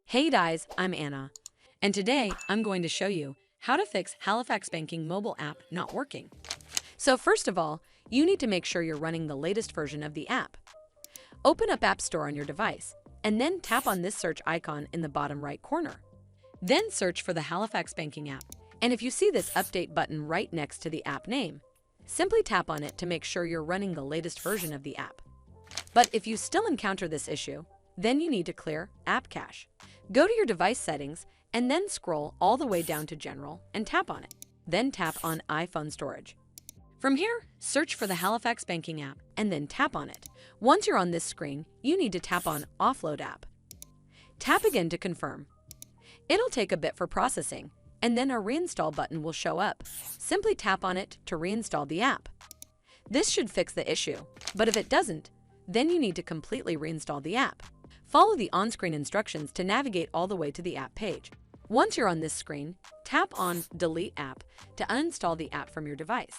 Hey guys, I'm Anna, and today I'm going to show you how to fix Halifax Banking mobile app not working. So first of all, you need to make sure you're running the latest version of the app. Open up App Store on your device, and then tap on this search icon in the bottom right corner. Then search for the Halifax Banking app, and if you see this update button right next to the app name, simply tap on it to make sure you're running the latest version of the app. But if you still encounter this issue, then you need to clear App Cache. Go to your device settings and then scroll all the way down to General and tap on it. Then tap on iPhone Storage. From here, search for the Halifax Banking app and then tap on it. Once you're on this screen, you need to tap on Offload App. Tap again to confirm. It'll take a bit for processing, and then a Reinstall button will show up. Simply tap on it to reinstall the app. This should fix the issue, but if it doesn't, then you need to completely reinstall the app. Follow the on-screen instructions to navigate all the way to the app page. Once you're on this screen, tap on Delete App to uninstall the app from your device.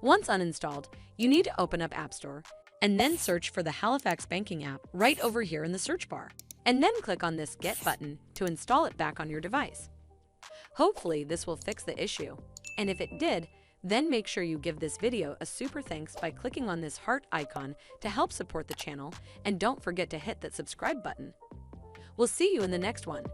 Once uninstalled, you need to open up App Store and then search for the Halifax Banking app right over here in the search bar, and then click on this Get button to install it back on your device. Hopefully this will fix the issue, and if it did, then make sure you give this video a super thanks by clicking on this heart icon to help support the channel, and don't forget to hit that subscribe button. We'll see you in the next one.